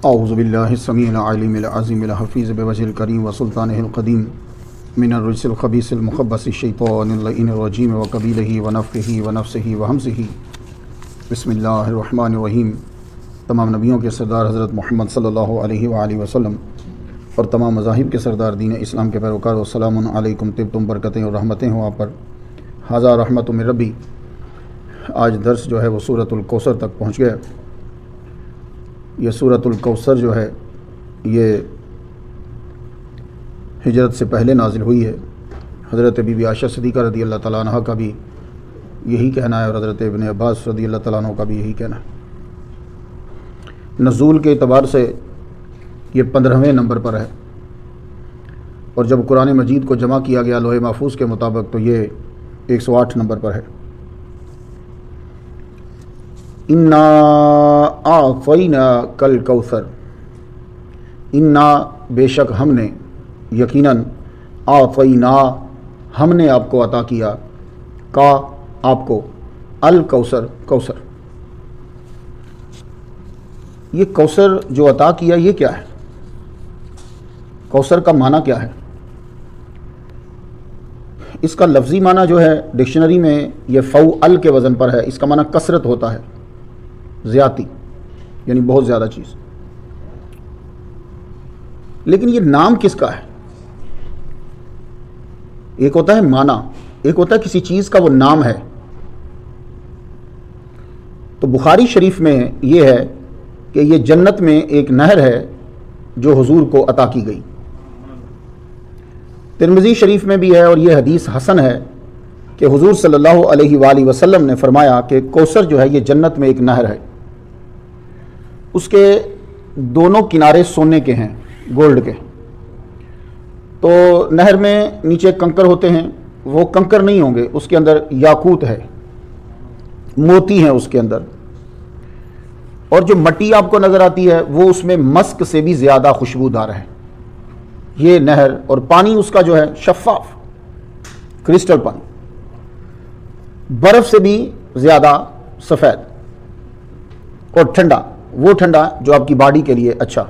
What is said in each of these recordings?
اعوذ باللہ السمیع العلیم العظیم الحفیظ بوجہ الکریم وسلطانہ القدیم من الرجس الخبیث المخبث الشیطان اللعین الرجیم وقبیلہ ونفخہ ونفسہ وہمزہ۔ بسم اللہ الرحمن الرحیم۔ تمام نبیوں کے سردار حضرت محمد صلی اللہ علیہ وآلہ وسلم اور تمام مذاہب کے سردار دین اسلام کے پیروکار، السلام علیکم، طبتم، برکتیں اور رحمتیں ہوں آپ پر۔ ھذا رحمت من ربی۔ آج درس جو ہے وہ سورۃ الکوثر تک پہنچ گیا۔ یہ سورۃ الکوثر جو ہے یہ ہجرت سے پہلے نازل ہوئی ہے۔ حضرت بی بی عائشہ صدیقہ رضی اللہ تعالیٰ عنہ کا بھی یہی کہنا ہے اور حضرت ابن عباس رضی اللہ تعالیٰ عنہ کا بھی یہی کہنا ہے۔ نزول کے اعتبار سے یہ 15ویں نمبر پر ہے، اور جب قرآن مجید کو جمع کیا گیا لوح محفوظ کے مطابق تو یہ 108 نمبر پر ہے۔ انا اعطیناک الکوثر، انا بے شک ہم نے، یقیناً، اعطینا ہم نے آپ کو عطا کیا، کا آپ کو، الکوثر کوثر۔ یہ کوثر جو عطا کیا یہ کیا ہے؟ کوثر کا معنی کیا ہے؟ اس کا لفظی معنی جو ہے ڈکشنری میں یہ فوعل کے وزن پر ہے۔ اس کا معنی کثرت ہوتا ہے، زیادتی، یعنی بہت زیادہ چیز۔ لیکن یہ نام کس کا ہے؟ ایک ہوتا ہے معنی، ایک ہوتا ہے کسی چیز کا وہ نام ہے۔ تو بخاری شریف میں یہ ہے کہ یہ جنت میں ایک نہر ہے جو حضور کو عطا کی گئی۔ ترمذی شریف میں بھی ہے، اور یہ حدیث حسن ہے کہ حضور صلی اللہ علیہ وآلہ وسلم نے فرمایا کہ کوثر جو ہے یہ جنت میں ایک نہر ہے، اس کے دونوں کنارے سونے کے ہیں، گولڈ کے۔ تو نہر میں نیچے کنکر ہوتے ہیں، وہ کنکر نہیں ہوں گے، اس کے اندر یاقوت ہے، موتی ہیں اس کے اندر، اور جو مٹی آپ کو نظر آتی ہے وہ اس میں مسک سے بھی زیادہ خوشبودار ہے۔ یہ نہر، اور پانی اس کا جو ہے شفاف کرسٹل پانی، برف سے بھی زیادہ سفید اور ٹھنڈا، وہ ٹھنڈا جو آپ کی باڈی کے لیے اچھا۔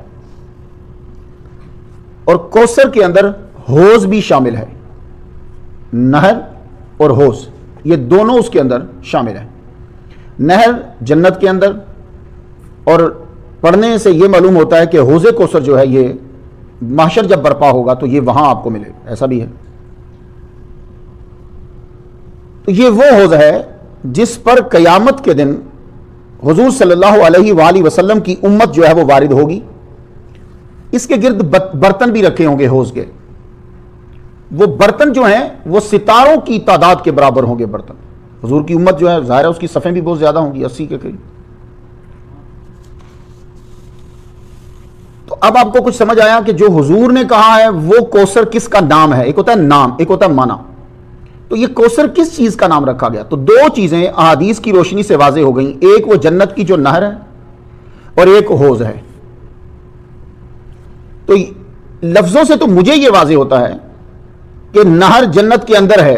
اور کوثر کے اندر حوض بھی شامل ہے، نہر اور حوض یہ دونوں اس کے اندر شامل ہیں۔ نہر جنت کے اندر، اور پڑھنے سے یہ معلوم ہوتا ہے کہ حوض کوثر جو ہے یہ محشر جب برپا ہوگا تو یہ وہاں آپ کو ملے، ایسا بھی ہے۔ تو یہ وہ حوض ہے جس پر قیامت کے دن حضور صلی اللہ علیہ وآلہ وسلم کی امت جو ہے وہ وارد ہوگی۔ اس کے گرد برتن بھی رکھے ہوں گے حوض کے، وہ برتن جو ہیں وہ ستاروں کی تعداد کے برابر ہوں گے برتن۔ حضور کی امت جو ہے ظاہر ہے اس کی صفیں بھی بہت زیادہ ہوں گی، 80 کے قریب۔ تو اب آپ کو کچھ سمجھ آیا کہ جو حضور نے کہا ہے وہ کوثر کس کا نام ہے؟ ایک ہوتا ہے نام، ایک ہوتا ہے معنی۔ تو یہ کوثر کس چیز کا نام رکھا گیا؟ تو دو چیزیں احادیث کی روشنی سے واضح ہو گئیں، ایک وہ جنت کی جو نہر ہے اور ایک حوض ہے۔ تو لفظوں سے تو مجھے یہ واضح ہوتا ہے کہ نہر جنت کے اندر ہے،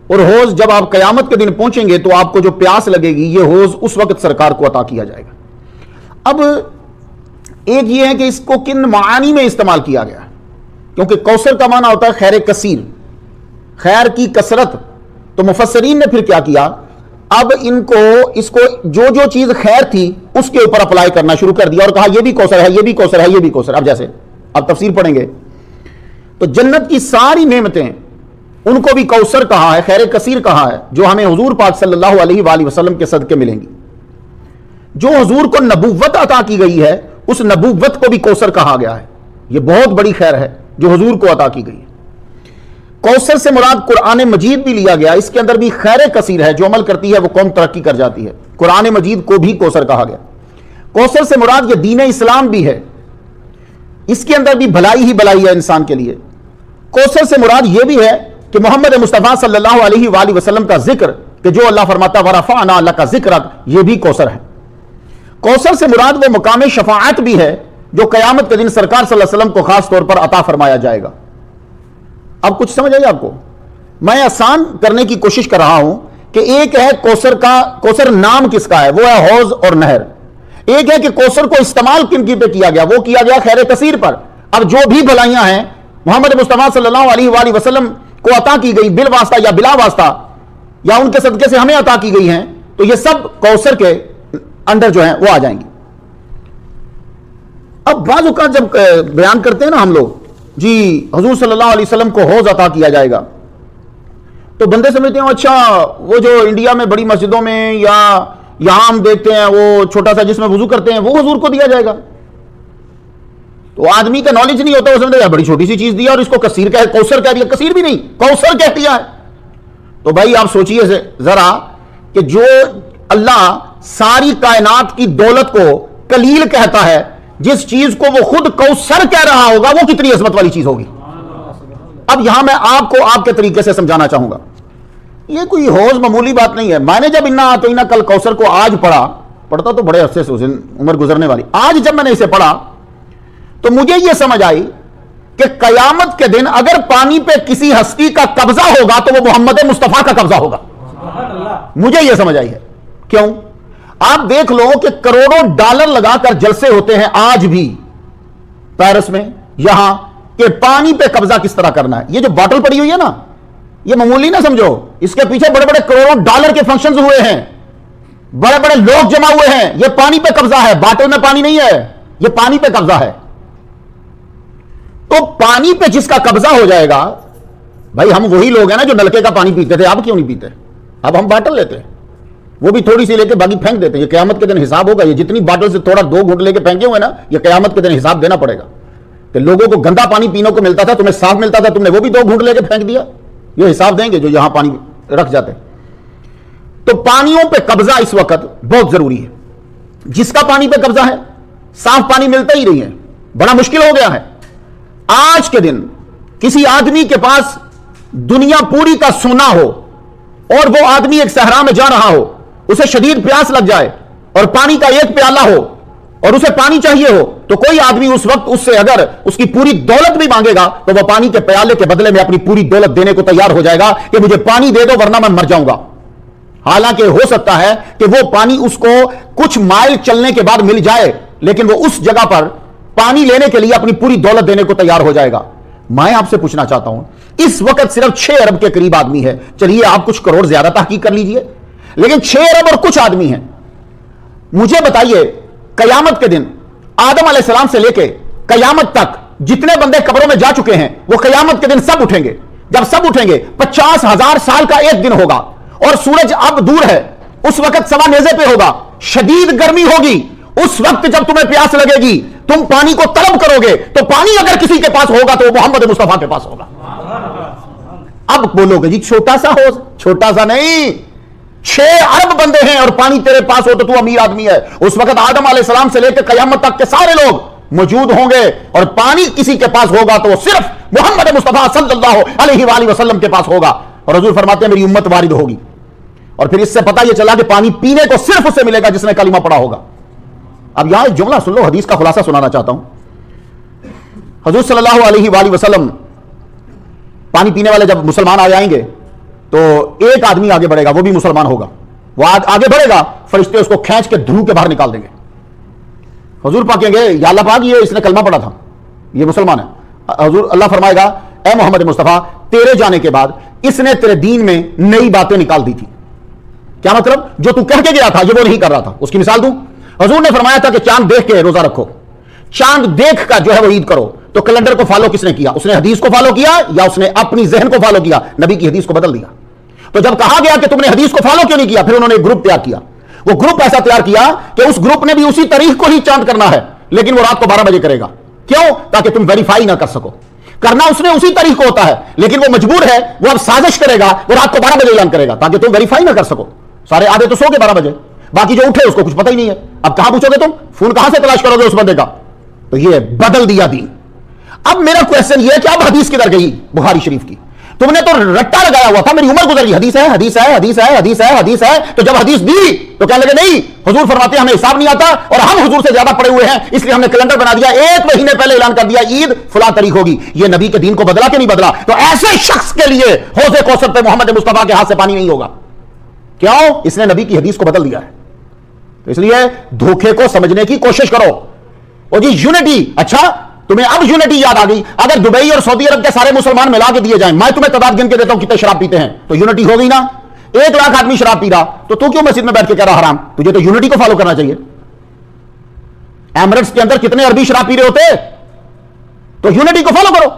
اور حوض جب آپ قیامت کے دن پہنچیں گے تو آپ کو جو پیاس لگے گی یہ حوض اس وقت سرکار کو عطا کیا جائے گا۔ اب ایک یہ ہے کہ اس کو کن معانی میں استعمال کیا گیا ہے، کیونکہ کوثر کا معنی ہوتا ہے خیر کثیر، خیر کی کثرت۔ تو مفسرین نے پھر کیا کیا، اب اس کو جو چیز خیر تھی اس کے اوپر اپلائی کرنا شروع کر دیا، اور کہا یہ بھی کوثر ہے، یہ بھی کوثر ہے، یہ بھی کوثر۔ اب جیسے اب تفسیر پڑھیں گے تو جنت کی ساری نعمتیں ان کو بھی کوثر کہا ہے، خیر کثیر کہا ہے، جو ہمیں حضور پاک صلی اللہ علیہ وآلہ وسلم کے صدقے ملیں گی۔ جو حضور کو نبوت عطا کی گئی ہے اس نبوت کو بھی کوثر کہا گیا ہے۔ یہ بہت بڑی خیر ہے جو حضور کو عطا کی گئی ہے۔ کوثر سے مراد قرآن مجید بھی لیا گیا، اس کے اندر بھی خیر کثیر ہے، جو عمل کرتی ہے وہ قوم ترقی کر جاتی ہے۔ قرآن مجید کو بھی کوثر کہا گیا۔ کوثر سے مراد یہ دین اسلام بھی ہے، اس کے اندر بھی بھلائی ہی بھلائی ہے انسان کے لیے۔ کوثر سے مراد یہ بھی ہے کہ محمد مصطفیٰ صلی اللہ علیہ وآلہ وسلم کا ذکر، کہ جو اللہ فرماتا وَرَفَعْنَا لَكَ ذِكْرَكَ، یہ بھی کوثر ہے۔ کوثر سے مراد وہ مقام شفاعت بھی ہے جو قیامت کے دن سرکار صلی اللہ علیہ وسلم کو خاص طور پر عطا فرمایا جائے گا۔ اب کچھ سمجھ آئی آپ کو؟ میں آسان کرنے کی کوشش کر رہا ہوں کہ ایک ہے کوثر نام کس کا ہے، وہ ہے حوض اور نہر۔ ایک ہے کہ کوثر کو استعمال کن کی پہ کیا گیا، وہ کیا گیا خیر کثیر پر۔ اب جو بھی بھلائیاں ہیں محمد مصطفیٰ صلی اللہ علیہ وآلہ وسلم کو عطا کی گئی بالواسطہ یا بلا واسطہ، یا ان کے صدقے سے ہمیں عطا کی گئی ہیں، تو یہ سب کوثر کے اندر جو ہیں وہ آ جائیں گی۔ اب بعض اوقات جب بیان کرتے ہیں نا ہم لوگ جی حضور صلی اللہ علیہ وسلم کو حوض عطا کیا جائے گا، تو بندے سمجھتے ہیں اچھا وہ جو انڈیا میں بڑی مسجدوں میں یا یہاں ہم دیکھتے ہیں وہ چھوٹا سا جس میں وضو کرتے ہیں وہ حضور کو دیا جائے گا۔ تو آدمی کا نالج نہیں ہوتا، وہ سمجھتا ہے بڑی چھوٹی سی چیز دیا اور اس کو کثیر کوثر کہہ دیا۔ کثیر بھی نہیں، کوثر کہہ دیا ہے۔ تو بھائی آپ سوچئے ذرا کہ جو اللہ ساری کائنات کی دولت کو قلیل کہتا ہے، جس چیز کو وہ خود کوثر کہہ رہا ہوگا، وہ کتنی عظمت والی چیز ہوگی۔ اب یہاں میں آپ کو آپ کے طریقے سے سمجھانا چاہوں گا، یہ کوئی حوض معمولی بات نہیں ہے۔ میں نے جب انا اعطیناک کل کوثر کو آج پڑھتا تو بڑے عرصے سے اس دن عمر گزرنے والی، آج جب میں نے اسے پڑھا تو مجھے یہ سمجھ آئی کہ قیامت کے دن اگر پانی پہ کسی ہستی کا قبضہ ہوگا تو وہ محمد مصطفیٰ کا قبضہ ہوگا۔ مجھے یہ سمجھ آئی ہے۔ کیوں؟ آپ دیکھ لو کہ کروڑوں ڈالر لگا کر جلسے ہوتے ہیں آج بھی پیرس میں، یہاں، کہ پانی پہ قبضہ کس طرح کرنا ہے۔ یہ جو باٹل پڑی ہوئی ہے نا، یہ معمولی نہ سمجھو، اس کے پیچھے بڑے بڑے کروڑوں ڈالر کے فنکشنز ہوئے ہیں، بڑے بڑے لوگ جمع ہوئے ہیں۔ یہ پانی پہ قبضہ ہے، باٹل میں پانی نہیں ہے، یہ پانی پہ قبضہ ہے۔ تو پانی پہ جس کا قبضہ ہو جائے گا، بھائی ہم وہی لوگ ہیں نا جو نلکے کا پانی پیتے تھے، اب کیوں نہیں پیتے؟ اب ہم باٹل لیتے ہیں، وہ بھی تھوڑی سی لے کے باقی پھینک دیتے ہیں۔ یہ قیامت کے دن حساب ہوگا، یہ جتنی باٹل سے تھوڑا 2 گھونٹ لے کے پھینکے ہوئے نا، یہ قیامت کے دن حساب دینا پڑے گا کہ لوگوں کو گندا پانی پینے کو ملتا تھا، تمہیں صاف ملتا تھا، تم نے وہ بھی 2 گھونٹ لے کے پھینک دیا۔ یہ حساب دیں گے جو یہاں پانی رکھ جاتے۔ تو پانیوں پہ قبضہ اس وقت بہت ضروری ہے۔ جس کا پانی پہ قبضہ ہے، صاف پانی ملتا ہی نہیں ہے، بڑا مشکل ہو گیا ہے۔ آج کے دن کسی آدمی کے پاس دنیا پوری کا سونا ہو اور وہ آدمی ایک صحرا میں جا رہا ہو، اسے شدید پیاس لگ جائے اور پانی کا ایک پیالہ ہو اور اسے پانی چاہیے ہو، تو کوئی آدمی اس وقت اس سے اگر اس کی پوری دولت بھی مانگے گا تو وہ پانی کے پیالے کے بدلے میں اپنی پوری دولت دینے کو تیار ہو جائے گا کہ مجھے پانی دے دو ورنہ میں مر جاؤں گا۔ حالانکہ ہو سکتا ہے کہ وہ پانی اس کو کچھ مائل چلنے کے بعد مل جائے، لیکن وہ اس جگہ پر پانی لینے کے لیے اپنی پوری دولت دینے کو تیار ہو جائے گا۔ میں آپ سے پوچھنا چاہتا ہوں، اس وقت صرف 6 ارب کے قریب آدمی ہے، چلیے آپ کچھ کروڑ زیادہ تحقیق کر لیجئے، لیکن 6 ارب اور کچھ آدمی ہیں۔ مجھے بتائیے قیامت کے دن آدم علیہ السلام سے لے کے قیامت تک جتنے بندے قبروں میں جا چکے ہیں، وہ قیامت کے دن سب اٹھیں گے۔ جب سب اٹھیں گے 50,000 سال کا ایک دن ہوگا اور سورج اب دور ہے، اس وقت سوا نیزے پہ ہوگا، شدید گرمی ہوگی۔ اس وقت جب تمہیں پیاس لگے گی، تم پانی کو طلب کرو گے، تو پانی اگر کسی کے پاس ہوگا تو وہ محمد مصطفیٰ کے پاس ہوگا۔ اب بولو گے جی چھوٹا سا ہو، چھوٹا سا نہیں، 6 ارب بندے ہیں اور پانی تیرے پاس ہو تو تو امیر آدمی ہے۔ اس وقت آدم علیہ السلام سے لے کے قیامت تک کے سارے لوگ موجود ہوں گے اور پانی کسی کے پاس ہوگا تو وہ صرف محمد مصطفیٰ صلی اللہ علیہ وآلہ وسلم کے پاس ہوگا۔ اور حضور فرماتے ہیں میری امت وارد ہوگی، اور پھر اس سے پتہ یہ چلا کہ پانی پینے کو صرف اسے ملے گا جس نے کلمہ پڑھا ہوگا۔ اب یہاں ایک جملہ سن لو، حدیث کا خلاصہ سنانا چاہتا ہوں۔ حضور صلی اللہ علیہ وآلہ وسلم پانی پینے والے جب مسلمان آ جائیں گے تو ایک آدمی آگے بڑھے گا، وہ بھی مسلمان ہوگا، وہ آگے بڑھے گا، فرشتے اس کو کھینچ کے دھرو کے باہر نکال دیں گے۔ حضور پاک کہیں گے یا اللہ پاک یہ اس نے کلمہ پڑھا تھا، یہ مسلمان ہے۔ حضور اللہ فرمائے گا اے محمد مصطفیٰ تیرے جانے کے بعد اس نے تیرے دین میں نئی باتیں نکال دی تھی۔ کیا مطلب؟ جو تو کہہ کے گیا تھا یہ وہ نہیں کر رہا تھا۔ اس کی مثال دوں، حضور نے فرمایا تھا کہ چاند دیکھ کے روزہ رکھو، چاند دیکھ کر جو ہے وہ عید کرو، تو کیلنڈر کو فالو کس نے کیا؟ اس نے حدیث کو فالو کیا یا اس نے اپنی ذہن کو فالو کیا؟ نبی کی حدیث کو بدل دیا۔ تو جب کہا گیا کہ تم نے حدیث کو فالو کیوں نہیں کیا، پھر انہوں نے ایک گروپ تیار کیا۔ وہ گروپ ایسا تیار کیا کہ اس گروپ نے بھی اسی تاریخ کو ہی چاند کرنا ہے، لیکن وہ رات کو 12 بجے کرے گا۔ کیوں؟ تاکہ تم ویریفائی نہ کر سکو۔ کرنا اس نے اسی تاریخ کو ہوتا ہے، لیکن وہ مجبور ہے، وہ اب سازش کرے گا، وہ رات کو 12 بجے اعلان کرے گا تاکہ تم ویریفائی نہ کر سکو۔ سارے آدھے تو سو گے 12 بجے، باقی جو اٹھے اس کو کچھ پتہ ہی نہیں ہے۔ اب کہاں پوچھو گے تم؟ فون کہاں سے تلاش کرو گے اس بندے کا؟ تو یہ بدل دیا دین۔ اب میرا کویسچن یہ ہے کہ اب حدیث کدھر گئی بخاری شریف کی؟ تم نے تو رٹا لگایا ہوا تھا، میری عمر گزر گئی، حدیث ہے حدیث ہے حدیث ہے حدیث ہے حدیث ہے، تو جب حدیث دی تو کہنے لگے نہیں، حضور فرماتے ہیں ہمیں حساب نہیں آتا اور ہم حضور سے زیادہ پڑے ہوئے ہیں، اس لیے ہم نے کیلنڈر بنا دیا، 1 مہینے پہلے اعلان کر دیا عید فلاں تاریخ ہوگی۔ یہ نبی کے دین کو بدلا کہ نہیں بدلا؟ تو ایسے شخص کے لیے حوض کوثر پہ محمد مصطفیٰ کے ہاتھ سے پانی نہیں ہوگا۔ کیوں؟ اس نے نبی کی حدیث کو بدل دیا ہے۔ تو اس لیے دھوکے کو سمجھنے کی کوشش کرو. اور جی یونٹی, اچھا تمہیں اب یونٹی یاد آ گئی. اگر دبئی اور سعودی عرب کے سارے مسلمان ملا کے دیے جائیں, میں تمہیں تعداد گن کے دیتا ہوں کتنے شراب پیتے ہیں, تو یونٹی ہو گئی نا. 1 لاکھ آدمی شراب پی رہا, تو کیوں مسجد میں بیٹھ کے کہہ رہا حرام؟ تجھے تو یونٹی کو فالو کرنا چاہیے. ایمریٹس کے اندر کتنے عربی شراب پی رہے ہوتے, تو یونٹی کو فالو کرو.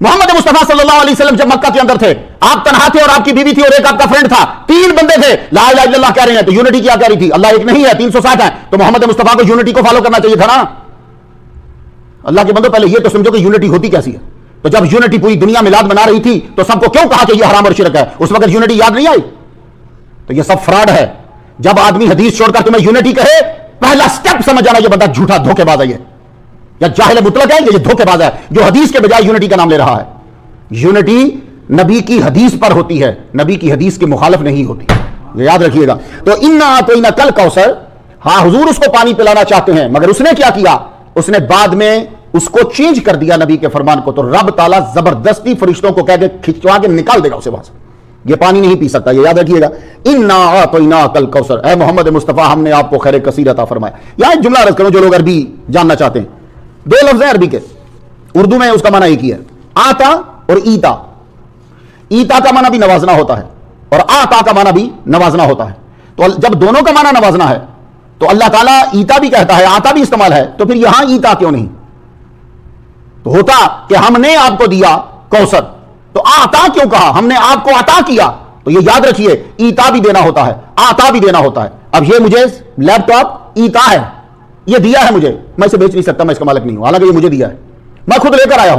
محمد مصطفیٰ صلی اللہ علیہ وسلم جب مکہ کے اندر تھے, آپ تنہا تھے اور آپ کی بیوی تھی اور ایک آپ کا فرینڈ تھا, 3 بندے تھے, لا الہ الا اللہ کہہ رہے ہیں, تو یونٹی کیا کہہ رہی تھی؟ اللہ ایک نہیں ہے, 360 ہے. تو محمد مصطفیٰ کو یونٹی کو فالو کرنا چاہیے تھا نا. اللہ کے بندو پہلے یہ تو سمجھو کہ یونٹی ہوتی کیسی ہے. تو جب یونٹی پوری دنیا میلاد منا رہی تھی تو سب کو کیوں کہا کہ یہ حرام اور شرک ہے؟ اس وقت یونٹی یاد نہیں آئی. تو یہ سب فراڈ ہے. جب آدمی حدیث چھوڑ کر تمہیں یونٹی کہے, پہلا سٹیپ سمجھ جانا یہ بندہ جھوٹا دھوکے باز ہے, یا جاہل مطلق ہے, یہ دھوکے باز ہے جو حدیث کے بجائے یونٹی کا نام لے رہا ہے. یونٹی نبی کی حدیث پر ہوتی ہے, نبی کی حدیث کے مخالف نہیں ہوتی, یہ یاد رکھیے گا. تو انا اعطیناک کل کوثر, ہاں حضور اس کو پانی پلانا چاہتے ہیں, مگر اس نے کیا کیا؟ اس نے بعد میں اس کو چینج کر دیا نبی کے فرمان کو. تو رب تعالیٰ زبردستی فرشتوں کو کہہ کے کھچوا کے نکال دے گا اسے وہاں سے, یہ پانی نہیں پی سکتا, یہ یاد رکھیے گا. انا اعطیناک الکوثر, اے محمد مصطفیٰ ہم نے آپ کو خیر کثیر عطا فرمایا. یہاں ایک جملہ عرض کروں جو لوگ عربی جاننا چاہتے ہیں. 2 لفظ ہیں عربی کے, اردو میں اس کا معنی ایک ہی ہے, آتا اور ایتا. ایتا کا معنی بھی نوازنا ہوتا ہے اور آتا کا معنی بھی نوازنا ہوتا ہے. تو جب دونوں کا معنی نوازنا ہے تو اللہ تعالیٰ ایتا بھی کہتا ہے, آتا بھی استعمال ہے, تو پھر یہاں ایتا کیوں نہیں؟ تو ہوتا کہ ہم نے آپ کو دیا کوثر, تو آتا کیوں کہا؟ ہم نے آپ کو عطا کیا. تو یہ یاد رکھیے, ایتا بھی دینا ہوتا ہے, آتا بھی دینا ہوتا ہے. اب یہ مجھے لیپ ٹاپ ایتا ہے, یہ دیا ہے مجھے, میں اسے بیچ نہیں سکتا, میں اس کا مالک نہیں ہوں, حالانکہ یہ مجھے دیا ہے, میں خود لے کر آیا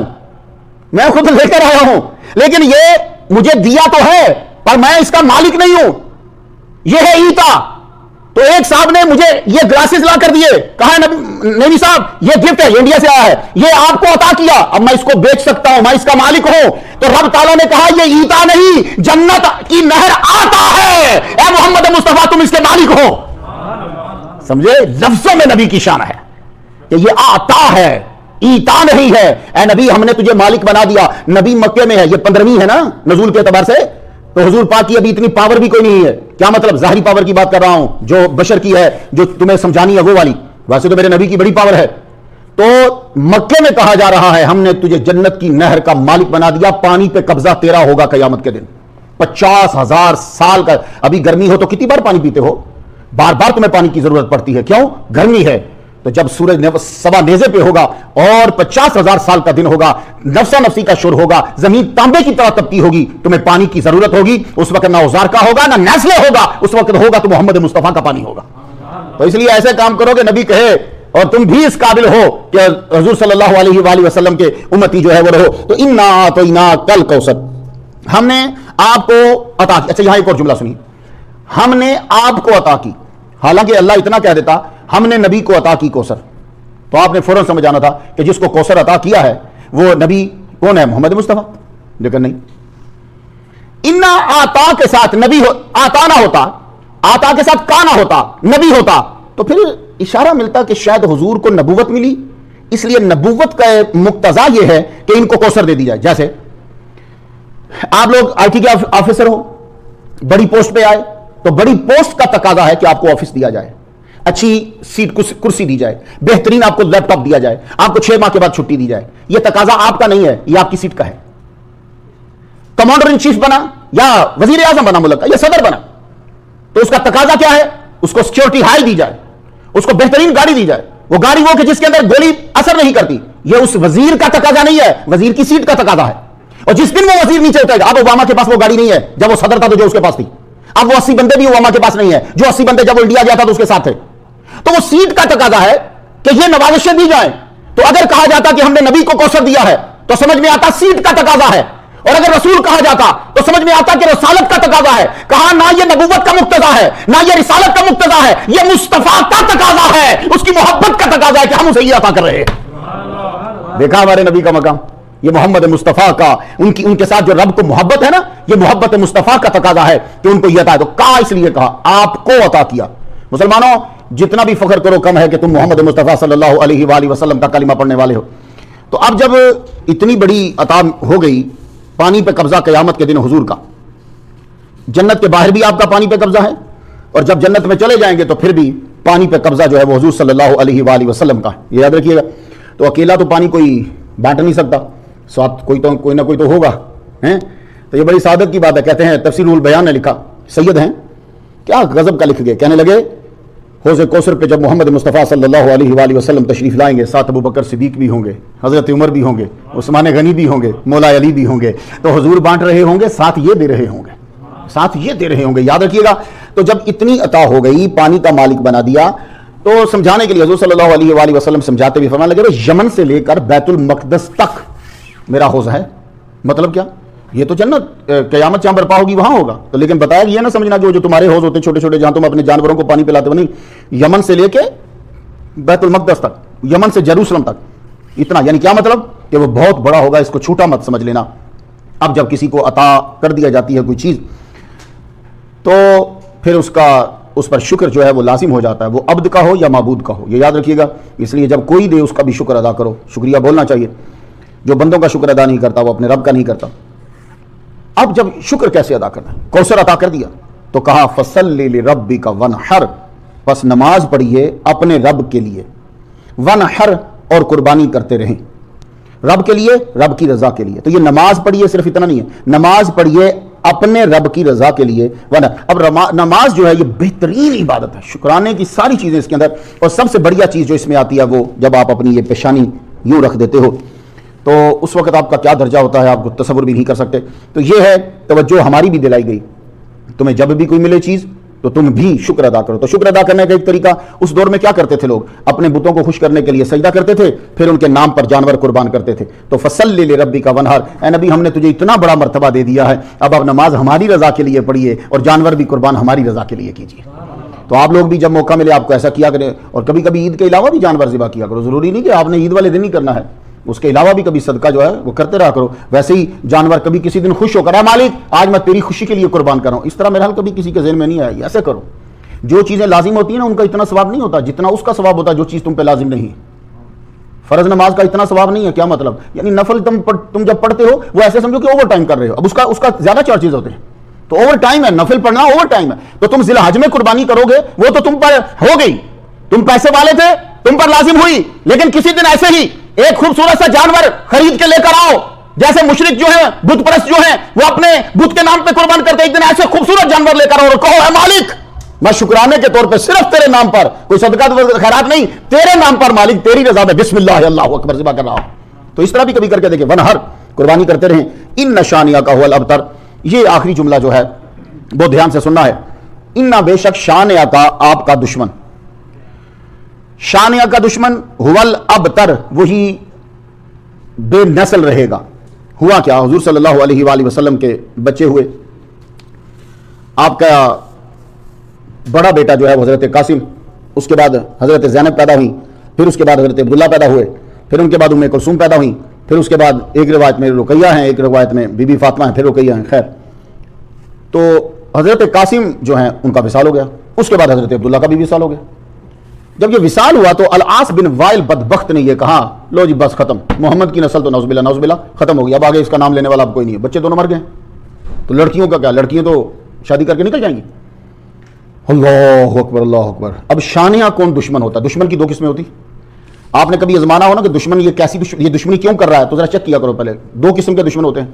ہوں, لیکن یہ مجھے دیا تو ہے پر میں اس کا مالک نہیں ہوں, یہ ہے ایتا. تو ایک صاحب نے مجھے یہ گلاسز لا کر دیے, کہا نبی صاحب یہ گفٹ ہے, یہ انڈیا سے آیا ہے, یہ آپ کو عطا کیا, اب میں اس کو بیچ سکتا ہوں, میں اس کا مالک ہوں. تو رب تعالیٰ نے کہا یہ ایتا نہیں, جنت کی نہر آتا ہے, اے محمد مصطفیٰ تم اس کے مالک ہو. سمجھے؟ لفظوں میں نبی کی شان ہے کہ یہ آتا ہے, ایتا نہیں ہے. اے نبی ہم نے تجھے مالک بنا دیا. نبی مکے میں ہے, یہ 15ویں ہے نا نزول کے اعتبار سے, تو حضور پاک کی ابھی اتنی پاور بھی کوئی نہیں ہے. کیا مطلب؟ ظاہری پاور کی بات کر رہا ہوں, جو بشر کی ہے, جو تمہیں سمجھانی ہے وہ والی. ویسے تو میرے نبی کی بڑی پاور ہے. تو مکے میں کہا جا رہا ہے ہم نے تجھے جنت کی نہر کا مالک بنا دیا, پانی پہ قبضہ تیرا ہوگا قیامت کے دن. 50,000 سال کا, ابھی گرمی ہو تو کتنی بار پانی پیتے ہو؟ بار بار تمہیں پانی کی ضرورت پڑتی ہے, کیوں؟ گرمی ہے. تو جب سورج سوا نیزے پہ ہوگا اور 50,000 سال کا دن ہوگا, نفسا نفسی کا شور ہوگا, زمین تانبے کی طرح تپتی ہوگی, تمہیں پانی کی ضرورت ہوگی. اس وقت نہ اوزار کا ہوگا نہ نیسلے ہوگا, اس وقت ہوگا تو محمد مصطفیٰ کا پانی ہوگا. تو اس لیے ایسے کام کرو کہ نبی کہے اور تم بھی اس قابل ہو کہ حضور صلی اللہ علیہ وآلہ وسلم کے امتی جو ہے وہ رہو. تو انا اعطیناک الکوثر, ہم نے آپ کو عطا کی. اچھا یہاں ایک اور جملہ سنیے, ہم نے آپ کو عطا کی. حالانکہ اللہ اتنا کہہ دیتا ہم نے نبی کو عطا کی کوثر, تو آپ نے فوراً سمجھ جانا تھا کہ جس کو کوثر عطا کیا ہے وہ نبی کون ہے؟ محمد مصطفیٰ. لیکن نہیں, انا آتا کے ساتھ نبی آتا نہ ہوتا, آتا کے ساتھ کا نہ ہوتا, نبی ہوتا, تو پھر اشارہ ملتا کہ شاید حضور کو نبوت ملی, اس لیے نبوت کا مقتضا یہ ہے کہ ان کو کوثر دے دی جائے. جیسے آپ لوگ آئی ٹی کے آفیسر ہو, بڑی پوسٹ پہ آئے, تو بڑی پوسٹ کا تقاضا ہے کہ آپ کو آفس دیا جائے, اچھی سیٹ کرسی دی جائے, بہترین آپ کو لیپ ٹاپ دیا جائے, آپ کو 6 ماہ کے بعد چھٹی دی جائے. یہ تقاضا آپ کا نہیں ہے, یہ آپ کی سیٹ کا ہے. کمانڈر ان چیف بنا یا وزیر اعظم بنا ملک کا, یا صدر بنا, تو اس کا تقاضا کیا ہے؟ اس کو سیکورٹی ہائی دی جائے, اس کو بہترین گاڑی دی جائے. وہ گاڑی وہ کہ جس کے اندر گولی اثر نہیں کرتی. یہ اس وزیر کا تقاضا نہیں ہے, وزیر کی سیٹ کا تقاضا ہے. اور جس دن وہ وزیر نیچے اترے گا, اب اوباما کے پاس وہ گاڑی نہیں ہے, جب وہ صدر تھا تو جو اس کے پاس تھی. اب وہ 80 بندے بھی اوباما کے پاس نہیں ہے, جو 80 بندے جب وہ انڈیا گیا تھا تو اس کے ساتھ تھے. تو وہ سیٹ کا تقاضا ہے کہ یہ نوازشیں دی جائیں. تو اگر کہا جاتا کہ ہم نے نبی کو کوثر دیا ہے تو سمجھ میں آتا سیٹ کا تقاضا ہے, اور اگر رسول کہا جاتا تو سمجھ میں آتا کہ رسالت کا تقاضا ہے. کہا نہ یہ نبوت کا مقتضا ہے, نہ یہ رسالت کا مقتضا ہے, یہ مصطفیٰ کا تقاضا ہے, اس کی محبت کا تقاضا ہے کہ ہم اسے یہ عطا کر رہے ہیں. دیکھا ہمارے نبی کا مقام, یہ محمد مصطفیٰ کا, ان کے ساتھ جو رب کو محبت ہے نا, یہ محبت مصطفیٰ کا تقاضا ہے کہ ان کو یہ عطا ہے. تو کہا اس لیے کہا آپ کو عطا کیا. مسلمانوں جتنا بھی فخر کرو کم ہے کہ تم محمد مصطفیٰ صلی اللہ علیہ وآلہ وسلم کا کلمہ پڑھنے والے ہو. تو اب جب اتنی بڑی عطا ہو گئی, پانی پہ قبضہ قیامت کے دن حضور کا, جنت کے باہر بھی آپ کا پانی پہ قبضہ ہے, اور جب جنت میں چلے جائیں گے تو پھر بھی پانی پہ قبضہ جو ہے وہ حضور صلی اللہ علیہ وآلہ وسلم کا ہے، یہ یاد رکھیے گا۔ تو اکیلا تو پانی کوئی بانٹ نہیں سکتا، ساتھ کوئی نہ کوئی تو ہوگا، ہیں؟ تو یہ بڑی سعادت کی بات ہے۔ کہتے ہیں تفسیر البیان نے لکھا، سید ہیں کیا غضب کا لکھ گئے، کہنے لگے حوض کوثر پہ جب محمد مصطفیٰ صلی اللہ علیہ وآلہ وسلم تشریف لائیں گے، ساتھ ابو بکر صدیق بھی ہوں گے، حضرت عمر بھی ہوں گے، عثمان غنی بھی ہوں گے، مولا علی بھی ہوں گے، تو حضور بانٹ رہے ہوں گے، ساتھ یہ دے رہے ہوں گے، ساتھ یہ دے رہے ہوں گے، یاد رکھیے گا۔ تو جب اتنی عطا ہو گئی، پانی کا مالک بنا دیا، تو سمجھانے کے لیے حضور صلی اللہ علیہ وآلہ وسلم سمجھاتے ہوئے فرمانے لگے یمن سے لے کر بیت المقدس تک میرا حوض ہے۔ مطلب کیا؟ یہ تو جنت قیامت جہاں برپا ہوگی وہاں ہوگا، تو لیکن بتایا یہ نہ سمجھنا کہ جو تمہارے حوض ہوتے چھوٹے چھوٹے جہاں تم اپنے جانوروں کو پانی پلاتے ہو، نہیں، یمن سے لے کے بیت المقدس تک، یمن سے جیروسلم تک، اتنا، یعنی کیا مطلب کہ وہ بہت بڑا ہوگا، اس کو چھوٹا مت سمجھ لینا۔ اب جب کسی کو عطا کر دیا جاتی ہے کوئی چیز، تو پھر اس پر شکر جو ہے وہ لازم ہو جاتا ہے، وہ عبد کا ہو یا معبود کا ہو، یہ یاد رکھیے گا۔ اس لیے جب کوئی دے اس کا بھی شکر ادا کرو، شکریہ بولنا چاہیے۔ جو بندوں کا شکر ادا نہیں کرتا وہ اپنے رب کا نہیں کرتا۔ اب جب شکر کیسے ادا کرنا ہے؟ کوثر عطا کر دیا تو کہا فصلی لربک ونحر، پس نماز پڑھیے اپنے رب کے لیے، ونحر، اور قربانی کرتے رہیں رب کے لیے، رب کی رضا کے لیے۔ تو یہ نماز پڑھیے صرف اتنا نہیں ہے، نماز پڑھیے اپنے رب کی رضا کے لیے۔ اب نماز جو ہے یہ بہترین عبادت ہے، شکرانے کی ساری چیزیں اس کے اندر، اور سب سے بڑھیا چیز جو اس میں آتی ہے وہ جب آپ اپنی یہ پیشانی یوں رکھ دیتے ہو تو اس وقت آپ کا کیا درجہ ہوتا ہے آپ کو تصور بھی نہیں کر سکتے۔ تو یہ ہے توجہ ہماری بھی دلائی گئی، تمہیں جب بھی کوئی ملے چیز تو تم بھی شکر ادا کرو۔ تو شکر ادا کرنے کا ایک طریقہ، اس دور میں کیا کرتے تھے لوگ؟ اپنے بتوں کو خوش کرنے کے لیے سجدہ کرتے تھے، پھر ان کے نام پر جانور قربان کرتے تھے۔ تو فصلی لربک ونحر، اے نبی ہم نے تجھے اتنا بڑا مرتبہ دے دیا ہے، اب آپ نماز ہماری رضا کے لیے پڑھیے اور جانور بھی قربان ہماری رضا کے لیے کیجیے۔ تو آپ لوگ بھی جب موقع ملے آپ کو ایسا کیا کریں، اور کبھی کبھی عید کے علاوہ بھی جانور ذبح کیا کرو، ضروری نہیں کہ آپ نے عید والے دن ہی کرنا ہے، اس کے علاوہ بھی کبھی صدقہ جو ہے وہ کرتے رہا کرو۔ ویسے ہی جانور کبھی کسی دن خوش ہو کر، اے مالک آج میں تیری خوشی کے لیے قربان کر رہا ہوں، اس طرح میرا حال کبھی کسی کے ذہن میں نہیں آیا، ایسے کرو۔ جو چیزیں لازم ہوتی ہیں نا ان کا اتنا ثواب نہیں ہوتا جتنا اس کا ثواب ہوتا ہے جو چیز تم پہ لازم نہیں ہے۔ فرض نماز کا اتنا ثواب نہیں ہے، کیا مطلب؟ یعنی نفل تم جب پڑھتے ہو وہ ایسے سمجھو کہ اوور ٹائم کر رہے ہو، اب اس کا زیادہ چارجز ہوتے ہیں، تو اوور ٹائم ہے، نفل پڑھنا اوور ٹائم ہے۔ تو تم ذی الحج میں قربانی کرو گے وہ تو تم پر ہو گئی، تم پیسے والے تھے، تم پر لازم ہوئی، لیکن کسی دن ایسے ہی ایک خوبصورت سا جانور خرید کے لے کر آؤ، جیسے مشرک جو ہے بت پرست جو ہے وہ اپنے بت کے نام پہ قربان کرتے، ایک دن ایسے خوبصورت جانور لے کر آؤ اور کہو اے مالک میں شکرانے کے طور پہ صرف تیرے نام پر، کوئی صدقہ خیرات نہیں، تیرے نام پر مالک تیری رضا میں بسم اللہ اللہ اکبر ذبح کر رہا ہوں۔ تو اس طرح بھی کبھی کر کے دیکھیں، ونحر، قربانی کرتے رہیں۔ ان شانیہ کا هو الابتر، یہ آخری جملہ جو ہے بہت دھیان سے سننا ہے۔ ان بے شک شانیہ کا آپ کا دشمن، شانیہ کا دشمن هو الابتر، وہی بے نسل رہے گا۔ ہوا کیا؟ حضور صلی اللہ علیہ وآلہ وسلم کے بچے ہوئے، آپ کا بڑا بیٹا جو ہے وہ حضرت قاسم، اس کے بعد حضرت زینب پیدا ہوئی، پھر اس کے بعد حضرت عبداللہ پیدا ہوئے، پھر ان کے بعد ام کلثوم پیدا ہوئی، پھر اس کے بعد ایک روایت میں رقیہ ہیں، ایک روایت میں بی بی فاطمہ ہیں، پھر رقیہ ہیں۔ خیر، تو حضرت قاسم جو ہیں ان کا وصال ہو گیا، اس کے بعد حضرت عبداللہ کا بھی وصال ہو گیا۔ جب یہ وصال ہوا تو العاص بن وائل بدبخت نے یہ کہا لو جی بس ختم، محمد کی نسل تو نعوذ باللہ ختم ہو گئی، اب آگے اس کا نام لینے والا اب کوئی نہیں ہے، بچے دونوں مر گئے، تو لڑکیوں کا کیا؟ لڑکیاں تو شادی کر کے نکل جائیں گی۔ اللہ اکبر اللہ اکبر۔ اب شانیہ کون دشمن ہوتا ہے؟ دشمن کی دو قسمیں ہوتی، آپ نے کبھی آزمانا ہو نا کہ دشمن یہ کیسی یہ دشمنی کیوں کر رہا ہے، تو ذرا چیک کیا کرو پہلے۔ دو قسم کے دشمن ہوتے ہیں،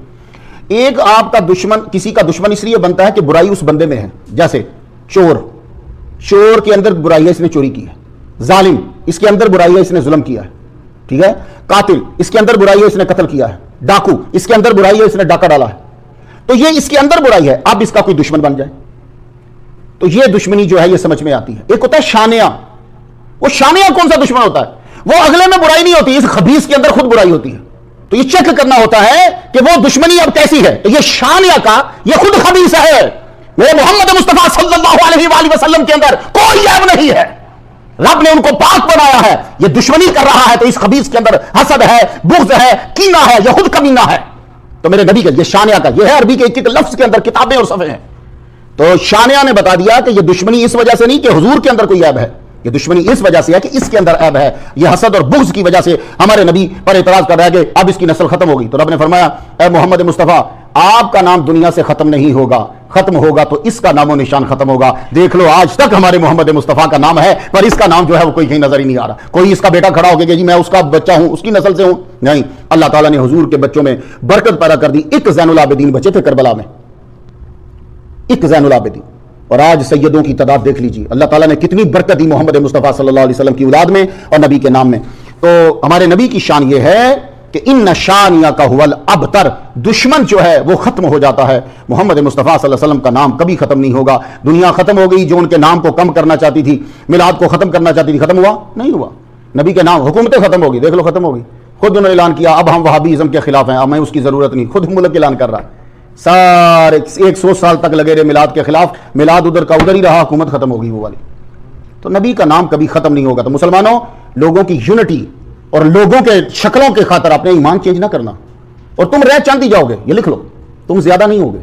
ایک آپ کا دشمن، کسی کا دشمن اس لیے بنتا ہے کہ برائی اس بندے میں ہے، جیسے چور کے اندر برائی ہے، اس نے چوری کی ہے، ظالم اس کے اندر برائی ہے، اس نے ظلم کیا ہے، ٹھیک ہے، قاتل اس کے اندر برائی ہے، اس نے قتل کیا ہے، ڈاکو اس کے اندر برائی ہے، اس نے ڈاکہ ڈالا ہے، تو یہ اس کے اندر برائی ہے، اب اس کا کوئی دشمن بن جائے تو یہ دشمنی جو ہے یہ سمجھ میں آتی ہے۔ ایک ہوتا ہے شانیہ، وہ شانیہ کون سا دشمن ہوتا ہے؟ وہ اگلے میں برائی نہیں ہوتی، اس خبیث کے اندر خود برائی ہوتی ہے، تو یہ چیک کرنا ہوتا ہے کہ وہ دشمنی اب کیسی ہے۔ یہ شانیہ کا یہ خود خبیث ہے، میرے محمد مصطفیٰ صلی اللہ علیہ وآلہ وسلم کے اندر کوئی عیب نہیں ہے، رب نے ان کو پاک بنایا ہے، یہ دشمنی کر رہا ہے تو اس خبیث کے اندر حسد ہے، بغض ہے، کینہ ہے، یہ خود کمینہ ہے۔ تو میرے نبی کا یہ شانیہ کا یہ ہے، عربی کے ایک ایک لفظ کے اندر کتابیں اور صفحے ہیں۔ تو شانیہ نے بتا دیا کہ یہ دشمنی اس وجہ سے نہیں کہ حضور کے اندر کوئی عیب ہے، یہ دشمنی اس وجہ سے ہے کہ اس کے اندر عیب ہے، یہ حسد اور بغض کی وجہ سے ہمارے نبی پر اعتراض کر رہا ہے کہ اب اس کی نسل ختم ہوگی۔ تو رب نے فرمایا اے محمد مصطفیٰ آپ کا نام دنیا سے ختم نہیں ہوگا، ختم ہوگا تو اس کا نام و نشان ختم ہوگا۔ دیکھ لو آج تک ہمارے محمد مصطفیٰ کا نام ہے، پر اس کا نام جو ہے وہ کوئی کہیں نظر ہی نہیں آ رہا۔ کوئی اس کا بیٹا کھڑا ہو کے کہ جی میں اس کا بچہ ہوں، اس کی نسل سے ہوں، نہیں۔ اللہ تعالیٰ نے حضور کے بچوں میں برکت پیدا کر دی۔ ایک زین العابدین بچے تھے کربلا میں، ایک زین العابدین، اور آج سیدوں کی تعداد دیکھ لیجیے۔ اللہ تعالیٰ نے کتنی برکت دی محمد مصطفیٰ صلی اللہ علیہ وسلم کی اولاد میں اور نبی کے نام میں۔ تو ہمارے نبی کی شان یہ ہے کہ ان شانیہ کا حول ابتر، دشمن جو ہے وہ ختم ہو جاتا ہے۔ محمد مصطفیٰ صلی اللہ علیہ وسلم کا نام کبھی ختم نہیں ہوگا۔ دنیا ختم ہو گئی جو ان کے نام کو کم کرنا چاہتی تھی، میلاد کو ختم کرنا چاہتی تھی، ختم ہوا نہیں ہوا۔ نبی کے نام، حکومتیں ختم ہوگی، دیکھ لو ختم ہوگی۔ خود انہوں نے اعلان کیا اب ہم وہابیزم کے خلاف ہیں، اب ہمیں اس کی ضرورت نہیں، خود ملک اعلان کر رہا ہے۔ سارے 100 سال تک لگے رہے میلاد کے خلاف، میلاد ادھر کا ادھر ہی رہا، حکومت ختم ہوگی وہ والی۔ تو نبی کا نام کبھی ختم نہیں ہوگا۔ تو مسلمانوں، لوگوں کی یونٹی اور لوگوں کے شکلوں کے خاطر اپنے ایمان چینج نہ کرنا، اور تم رہ چاندی جاؤ گے، یہ لکھ لو، تم زیادہ نہیں ہوگے۔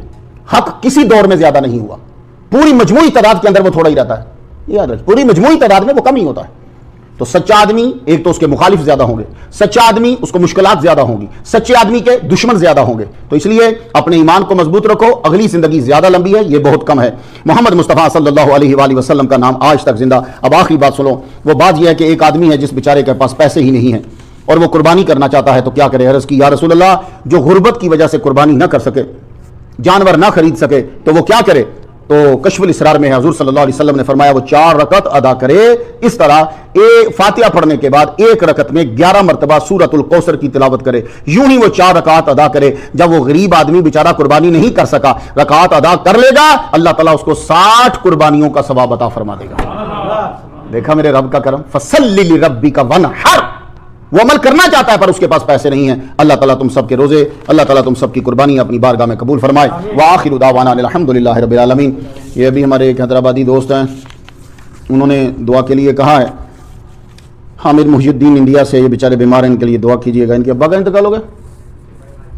حق کسی دور میں زیادہ نہیں ہوا، پوری مجموعی تعداد کے اندر وہ تھوڑا ہی رہتا ہے، یاد رکھ، پوری مجموعی تعداد میں وہ کم ہی ہوتا ہے۔ تو سچا آدمی، ایک تو اس کے مخالف زیادہ ہوں گے، سچا آدمی اس کو مشکلات زیادہ ہوں گی، سچے آدمی کے دشمن زیادہ ہوں گے۔ تو اس لیے اپنے ایمان کو مضبوط رکھو، اگلی زندگی زیادہ لمبی ہے، یہ بہت کم ہے۔ محمد مصطفیٰ صلی اللہ علیہ وآلہ وسلم کا نام آج تک زندہ۔ اب آخری بات سنو، وہ بات یہ ہے کہ ایک آدمی ہے جس بیچارے کے پاس پیسے ہی نہیں ہیں اور وہ قربانی کرنا چاہتا ہے، تو کیا کرے؟ عرض کی یا رسول اللہ، جو غربت کی وجہ سے قربانی نہ کر سکے، جانور نہ خرید سکے، تو وہ کیا کرے؟ تو کشف الاسرار میں حضور صلی اللہ علیہ وسلم نے فرمایا وہ 4 رکعت ادا کرے، اس طرح فاتحہ پڑھنے کے بعد ایک رکعت میں 11 مرتبہ سورۃ الکوثر کی تلاوت کرے، یوں ہی وہ 4 رکعت ادا کرے۔ جب وہ غریب آدمی بیچارہ قربانی نہیں کر سکا، رکعت ادا کر لے گا، اللہ تعالیٰ اس کو 60 قربانیوں کا ثواب عطا فرما دے گا۔ دیکھا میرے رب کا کرم، فصلی لربک وانحر۔ وہ عمل کرنا چاہتا ہے پر اس کے پاس پیسے نہیں ہیں۔ اللہ تعالیٰ تم سب کے روزے، اللہ تعالیٰ تم سب کی قربانی اپنی بارگاہ میں قبول فرمائے۔ وآخر دعوانا الحمدللہ رب العالمین۔ یہ ابھی ہمارے ایک حیدرآبادی دوست ہیں، انہوں نے دعا کے لیے کہا ہے، حامد محی الدین انڈیا سے، یہ بیچارے بیمار ہیں، ان کے لیے دعا کیجیے گا۔ ان کے ابا کا انتقال ہو گیا،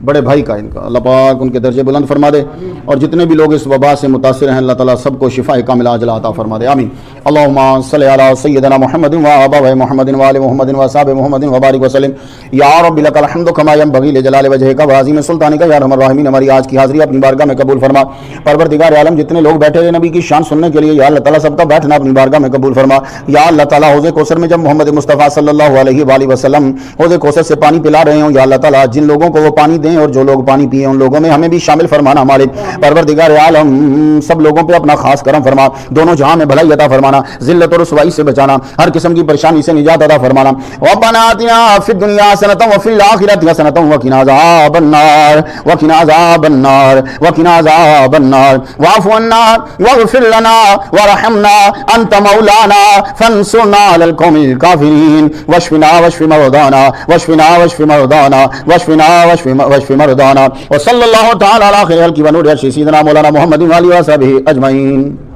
بڑے بھائی کا، ان کا اللہ پاک ان کے درجے بلند فرما دے، اور جتنے بھی لوگ اس وبا سے متاثر ہیں اللہ تعالیٰ سب کو شفا کاملہ عاجلہ عطا فرما دے، آمین۔ اللہم صلی علی سیدنا محمد و آباء محمد و آل محمد و اصحاب محمد وبارک وسلم۔ یا رب لک الحمد کما ینبغی لجلال وجہک و عظیم سلطانک یا ارحم الراحمین۔ ہماری آج کی حاضری اپنی بارگاہ میں قبول فرما۔ پروردگار عالم، جتنے لوگ بیٹھے ہیں نبی کی شان سننے کے لیے، یا اللہ تعالیٰ سب کا بیٹھنا اپنی بارگاہ میں قبول فرما۔ یا اللہ تعالیٰ حوض کوثر میں جب محمد مصطفیٰ صلی اللہ علیہ وآلہ وسلم حوض کوثر سے پانی پلا رہے ہوں، یا اللہ تعالیٰ جن لوگوں کو وہ پانی دیں اور جو لوگ پانی پیے ان لوگوں میں ہمیں بھی شامل فرمانا مالک۔ پروردگار عالم، سب لوگوں پہ اپنا خاص کرم فرما، دونوں جہاں میں بھلائی عطا فرمانا، ذلت اور رسوائی سے بچانا، ہر قسم کی پریشانی سے نجات عطا فرمانا۔ ربنا آتنا فی الدنیا حسنۃ وفی الآخرۃ حسنۃ وقنا عذاب النار وقنا عذاب النار وقنا عذاب النار واعف عنا واغفر لنا وارحمنا انت مولانا فانصرنا علی القوم الکافرین واشفنا واشف مرضانا واشفنا واشف مرضانا واشفنا واشف مرضانا وصلی اللہ تعالی علی خیر خلقہ ونور عرشہ سیدنا مولانا محمد و آلہ وصحبہ اجمعین۔